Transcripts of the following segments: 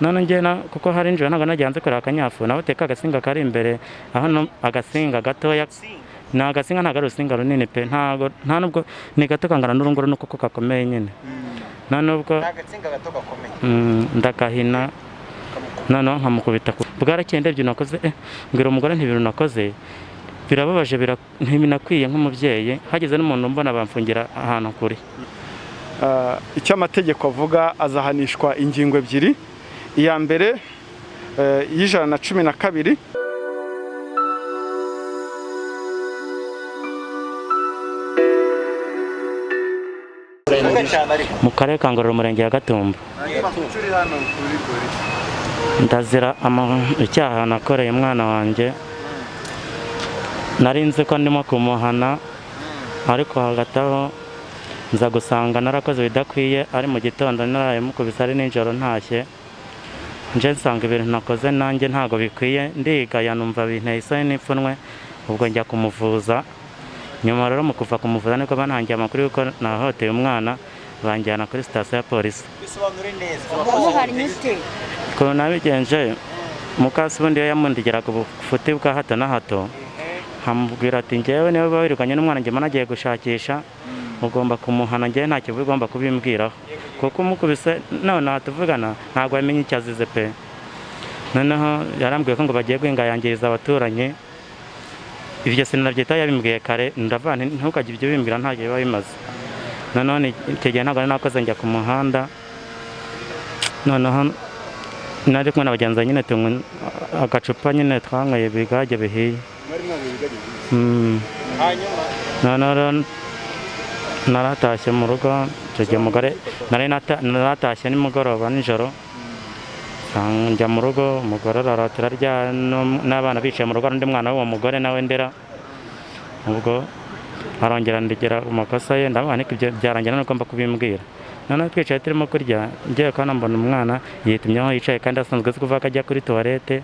none njye kuko hari injira ntabwo nagiye hanze kureba akanyafu nawe uteka agasinga kari imbere aho agasinga gatoya ni agasinga ntabwo ari urusinga runini pe nta nubwo ni gato kangana n'urunguru nuko kakomeye nyine nta nubwo ndakahina noneho nkamukubita bwarakeye ndebye nakoze mbwira umugore ntibintu nakoze birababaje ntibinakwiye nk'umubyeyi hageze n'umuntu mbona bamfungira ahantu kure. Icyo amategeko avuga azahanishwa ingingo ebyiri, iya mbere y'112 mu karere ka Ngororero umurenge wa Gatumba. Ndazira icyaha nakoreye umwana wanjye, nari nzi ko ndimo kumuhana ariko hagati aho nza gusanga narakoze bidakwiye, ari mu gitondo naraye mukubise ari nijoro ntashye, nje nsanga ibintu nakoze nanjye ntago bikwiye, ndigaya numva binteye isoni n'ipfunwe, ubwo njya kumuvuza. Nyuma rero mu kuva kumuvuza niko bantangiye amakuru yuko nahoteye umwana, banjyana kuri sitasiyo ya polisi. Ko nabigenje mukasi bundi yamundigeraga ubufuti bwa hato na hato, hamubwira ati njyewe niba wirirwanye n'umwana njye nagiye gushakisha, ugomba kumuhana, njyewe nta kivu ugomba kubimbwiraho kuko umukubise none natuvugana ntabwo yamenye icyo azize pe. Noneho yarambwiye ko ngo bagiye guhinga yangiriza abaturanyi, ibyo sinabyita yabimbwiye kare, ndavana ntukajye ibyo bimbwira nta gihe biba bimaze. Noneho icyo gihe ntabwo nakoze njya ku muhanda, noneho nari kumwe na bagenzi nyine tunywa agacupa nyine twanyweye bigage bihiye. Noneho naratashye mu rugo, icyo gihe umugore naratashye nimugoroba nijoro, njya mu rugo umugore araratira arya n'abana bicaye mu rugo, undi mwana w'uwo mugore nawe ndera, ubwo arongera ndigera amakosa ye, ndabona ibyo byarangira nuko mba kubimbwira. Noneho twicaye turimo kurya, ngiye kandi mbona umwana yitumyeho yicaye kandi asanzwe azi kuva ko ajya kuri tuwarete.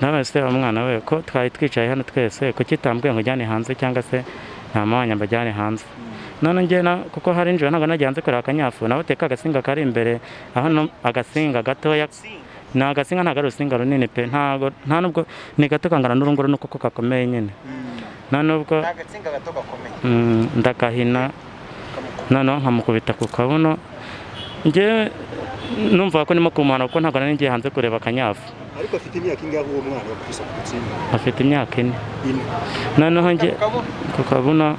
Nawe se umwana we ko twari twicaye hano twese, kuki utambwiye ngo ujyane hanze cyangwa se nta mwanya mbajyane hanze? None njye kuko hari injira ntabwo nagiye hanze kureba akanyafu, nawe uteka agasinga kari imbere aho agasinga gatoya ni agasinga ntabwo ari urusinga runini pe nta nubwo ni gato kangana n'urunguru nuko kakomeye nyine nta nubwo ndakahina noneho nkamukubita ku kabuno. Njye numva ko ndimo kumuhana kuko ntabwo nari ngiye hanze kureba akanyafu. Ariko afite imyaka ingahe uwo mwana wakubise ku gitsina? Afite imyaka 4. Noneho njye ku kabuno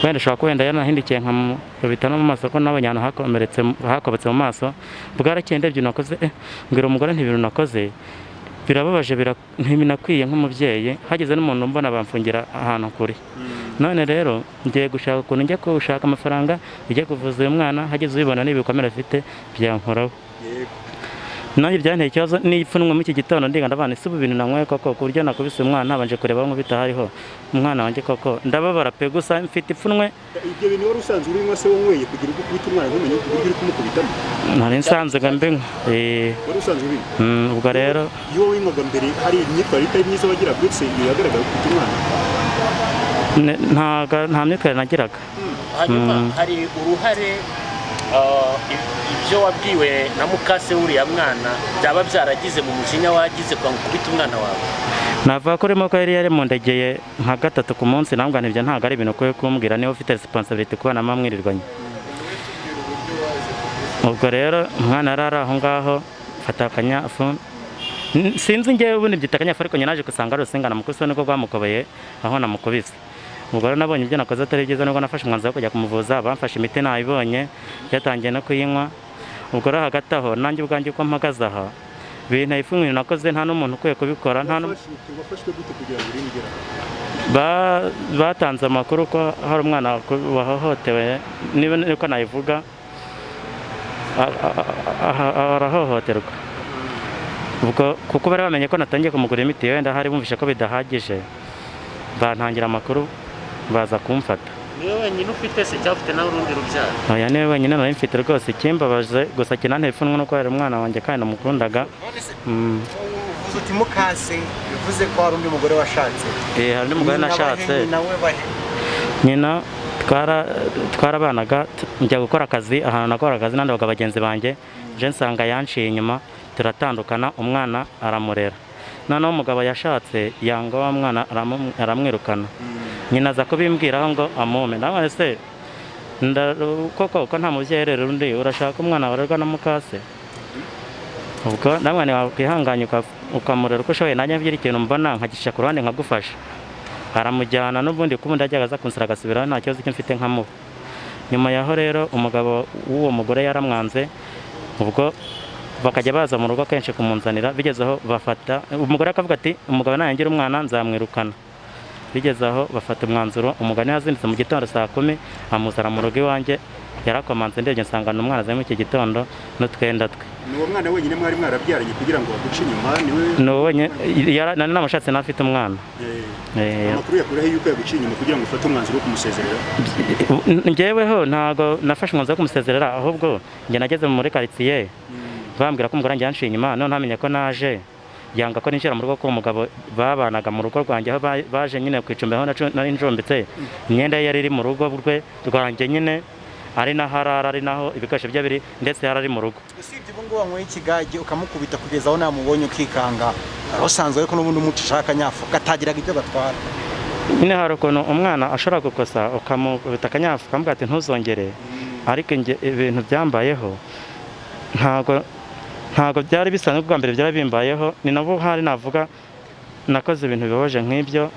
wenda ashobora kuba wenda yanahindukiye nkamukubita no mu maso ko nabonye ahantu hakobetse mu maso. Bwarakeye ndebye nakoze mbwira umugore ntibintu nakoze birababaje ntibinakwiye nk'umubyeyi, hageze n'umuntu mbona bamfungira ahantu kure. None rero ngiye gushaka ukuntu njya gushaka amafaranga ujye kuvuza uyu mwana, hageze ubibona n'ibikomere afite byankoraho. Nanjye byanteye ikibazo n'ipfunwe mu iki gitondo ndiga ndabana ese ubu bintu nanyweye koko ku buryo nakubise umwana nabanje kureba aho nkubita hariho umwana wanjye koko ndababara pe, gusa mfite ipfunwe. Ibyo bintu wari usanzwe ubinywa se wonyweye kugira ngo ukubite umwana ntumenye uburyo uri kumukubitamo? Nari nsanzwe mbinywa. Wari usanzwe ubinywa? Ubwo rero iyo winywaga mbere hari imyitwarire itari myiza wagiraga ndetse yagaragara gukubita umwana? nta myitwarire nagiraga. Hanyuma hari uruhare ibyo wabwiwe na mukase wuriya mwana byaba byaragize mu mujinya wagize kwa gukubita umwana wawe? Navuga ko urimo ko yari yaremondegeye nka 3 ku munsi, nambwa n'ibyo ntabwo ari ibintu ukwiye kumbwira niba ufite responsibility kubana mwamwirirwanye. Ubwo rero umwana yari aho ngaho fata akanyafu, sinzi njyewe ubundi byita akanyafu ariko nyine naje gusanga ari urusinga namukubise niko rwamukobeye aho namukubise. Ubwo rero nabonye ibyo nakoze atari byiza, nubwo nafashe umwanzuro wo kujya kumuvuza, bamfashe imiti nayibonye yatangiye no kuyinywa. Ubwo rero hagati aho nanjye ubwanjye uko mpagaze aha binteye ipfunwe nakoze, nta n'umuntu ukwiye kubikora. Batanze amakuru ko hari umwana wahohotewe, niba niko nayivuga, arahohoterwa. Ubwo kuko bari bamenye ko natangiye kumugura imiti, wenda hari bumvishe ko bidahagije, bantangira amakuru baza kumfata. Niwe wenyine ufite se cyangwa ufite nawe urundi rubyaro? Oya, niwe wenyine nari mfite rwose. Ikimbabaje gusa kinanteye ipfunwe nuko yari umwana wanjye kandi namukundaga. Uvuze uti mukase, bivuze ko hari undi mugore washatse? Hari undi mugore nashatse. Nyina twarabanaga, njya gukora akazi ahantu nakora akazi n'andi bagabo bagenzi banjye, je nsanga yanciye inyuma turatandukana, umwana aramurera. Noneho umugabo yashatse yanga wa mwana aramwirukana. Nyina aza kubimbwiraho ngo amume. Ndamubwira se koko nta mubyeyi rero undi urashaka umwana warerwa na mukase? Ubwo ndamubwira wakwihanganye ukamurera uko ushoboye, nanjye mbyira ikintu mbona nkagisha ku ruhande nkagufasha. Aramujyana n'ubundi kubundi ajyaga aza kunsura agasubiraho nta kibazo mfite nkamuba. Nyuma yaho rero umugabo w'uwo mugore yaramwanze, ubwo bakajya baza mu rugo kenshi kumunzanira, bigezeho bafata umugore akavuga ati umugabo nayangira umwana nzamwirukana. Bigezeho bafata umwanzuro, umugabo yazindutse mu gitondo saa 10 amuzana mu rugo iwanjye, yarakomanze ndebye nsangana umwana azanye iki gitondo n'utwenda twe. Ni uwo mwana wenyine mwari mwarabyaranye kugira ngo baguce inyuma niwe? Ni uwo nani namushatse nafite umwana. Amakuru yakuraho yuko yaguciye inyuma kugira ngo ufate umwanzuro wo kumusezerera? Njyeweho ntago nafashe umwanzuro wo kumusezerera, ahubwo njye nageze muri quartier bambwira ko umugore wanjye yanciye inyuma, none ntamenye ko naje yanga ko ninjira mu rugo ko umugabo babanaga mu rugo rwanjye, aho baje nyine kwicumba aho nari njombetse, imyenda ye yari iri mu rugo rwanjye nyine, ari na harara ari naho ibikoresho bye biri, ndetse yarari mu rugo. Usibye ubu ngubu wanyweye ikigage ukamukubita kugeza aho namubonye ukikanga, usanzwe ariko n'ubundi umucisha akanyafu katagiraga ibyo batwara. Nyine hari ukuntu umwana ashobora gukosa ukamukubita akanyafu ukamubwira ati ntuzongere, ariko ibintu byambayeho ntago byari bisanzwe, bwa mbere byari bimbayeho, ni nabo hari navuga nakoze ibintu bibabaje nk'ibyo.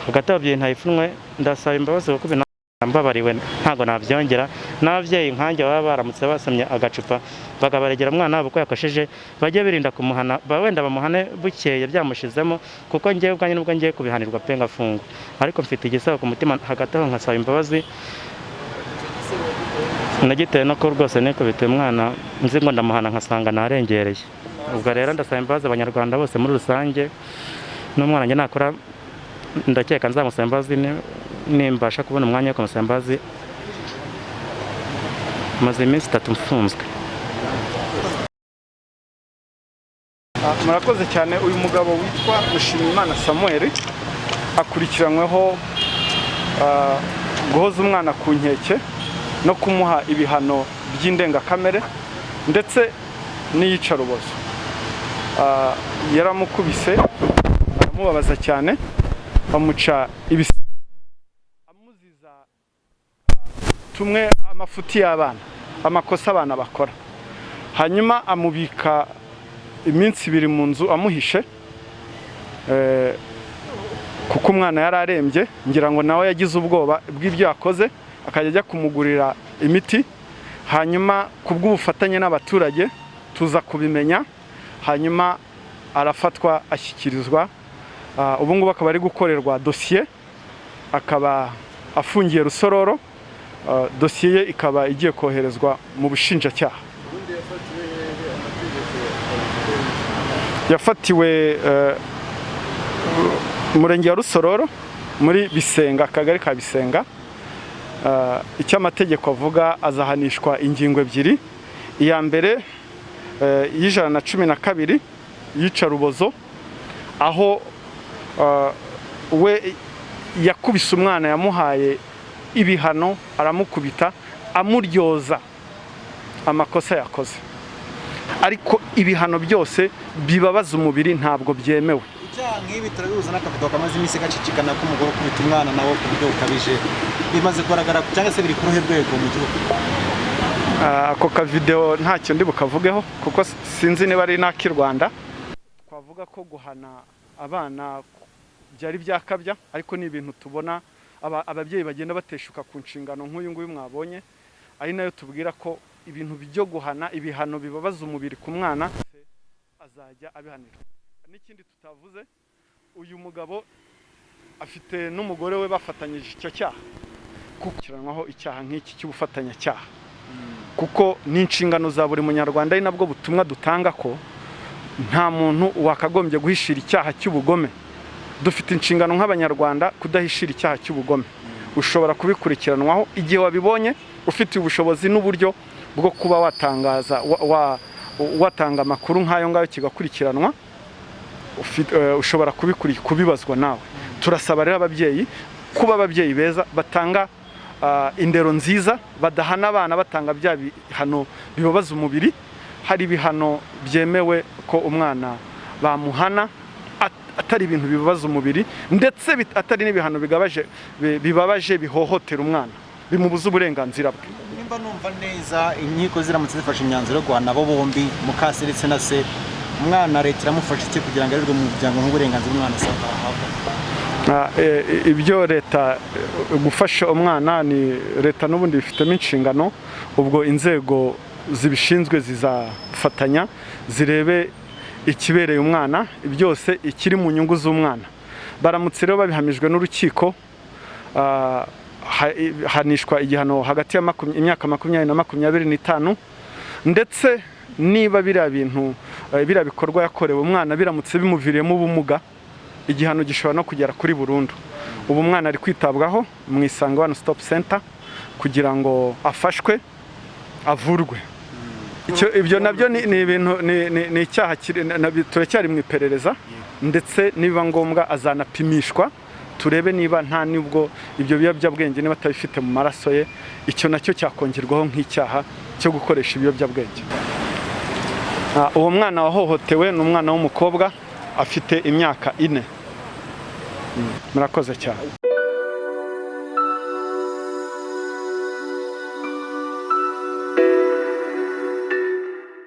Hagati y'ababyeyi ntayifunwe, ndasaba imbabazi kuko mbabariwe ntago nabyongera. N'ababyeyi nkanjye baba baramutse basomye agacupa bakabaregera umwana wabo ko yakosheje, bajye birinda kumuhana, wenda bamuhane bukeye byamushizemo, kuko ngiye ubwanjye nubwo ngiye kubihanirwa pe ngafungwa, ariko mfite igisabo ku mutima, hagati aho nkasaba imbabazi. Nagitewe no ko rwose nikubita umwana nzi ngo ndamuhana nkasanga narengereye. Ubwo rero ndasaba imbabazi abanyarwanda bose muri rusange, n'umwana njye nakora ndakeka nzamusaba imbabazi nimbasha kubona umwanya wo kumusaba imbabazi. Maze iminsi 3 mfunzwe. Murakoze cyane. Uyu mugabo witwa Mushimimana Samuel akurikiranyweho guhoza umwana ku nkeke no kumuha ibihano by'indengakamere ndetse n'iyicarubozo. Yaramukubise aramubabaza cyane, bamuca amuziza tumwe amafuti y'abana, amakosa abana bakora. Hanyuma amubika iminsi 2 mu nzu amuhishe, kuko umwana yari arembye, ngira ngo nawe yagize ubwoba bw'ibyo yakoze, akajya ajya kumugurira imiti. Hanyuma kubw'ubufatanye n'abaturage tuza kubimenya, hanyuma arafatwa ashyikirizwa, ubu ngubu akaba ari gukorerwa dosiye, akaba afungiye Rusororo. Dosiye ye ikaba igiye koherezwa mu bushinjacyaha. Yafatiwe Murenge wa Rusororo muri Bisenga, akagari ka Bisenga. Icyo amategeko avuga azahanishwa ingingo ebyiri. Iya mbere y'112 iyicarubozo, aho we yakubise umwana, yamuhaye ibihano, aramukubita amuryoza amakosa yakoze, ariko ibihano byose bibabaza umubiri ntabwo byemewe. Icyaha nk'ibi turabihuza n'akavuga kamaze iminsi gacicikana ko umugore ukubita umwana nawe ku buryo bukabije, bimaze kugaragara cyangwa se biri ku ruhe rwego mu gihugu? Ako kavideo ntacyo ndi bukavugeho kuko sinzi niba ari n'ak'i Rwanda. Twavuga ko guhana abana byari byakabya, ariko ni ibintu tubona ababyeyi bagenda bateshuka ku nshingano nk'uyu nguyu mwabonye, ari nayo tubwira ko ibintu byo guhana ibihano bibabaza umubiri ku mwana azajya abihanirwa. N'ikindi tutavuze, uyu mugabo afite n'umugore we bafatanyije icyo cyaha, kukiranwaho icyaha nk'iki cy'ubufatanyacyaha, kuko ni inshingano za buri munyarwanda, ari nabwo butumwa dutanga ko nta muntu wakagombye guhishira icyaha cy'ubugome. Dufite inshingano nk'abanyarwanda kudahishira icyaha cy'ubugome. Ushobora kubikurikiranwaho igihe wabibonye ufite ubushobozi n'uburyo bwo kuba watangaza watanga amakuru nk'ayo ngayo kigakurikiranwa. Ushobora kubibazwa nawe. Turasaba rero ababyeyi kuba ababyeyi beza, batanga indero nziza, badahana abana batanga bya bihano bibabaza umubiri. hari ibihano byemewe ko umwana bamuhana atari ibintu bibabaza umubiri ndetse atari n'ibihano bibabaje bihohotera umwana bimubuza uburenganzira bwe. Nimba numva neza inkiko ziramutse zifashe imyanzuro yo guhana abo bombi mukase ndetse na se, umwana leta iramufasha iki kugira ngo arerwe mu muryango nk'uburenganzira umwana asabwa ahabwa? Ibyo leta gufasha umwana ni leta n'ubundi bifitemo inshingano, ubwo inzego zibishinzwe zizafatanya zirebe ikibereye umwana byose ikiri mu nyungu z'umwana. Baramutse rero babihamijwe n'urukiko hanishwa igihano hagati y'imyaka 20 na 25, ndetse niba biriya bintu biriya bikorwa yakorewe umwana biramutse bimuviriyemo ubumuga, igihano gishobora no kugera kuri burundu. Ubu umwana ari kwitabwaho mu Isange One Stop Center kugira ngo afashwe avurwe. Ibyo nabyo ni ibintu ni icyaha turacyari mu iperereza, ndetse niba ngombwa azanapimishwa turebe niba nta nibwo ibyo biyobyabwenge niba atabifite mu maraso ye, icyo nacyo cyakongerwaho nk'icyaha cyo gukoresha ibiyobyabwenge. Uwo mwana wahohotewe ni umwana w'umukobwa afite imyaka 4. Murakoze cyane.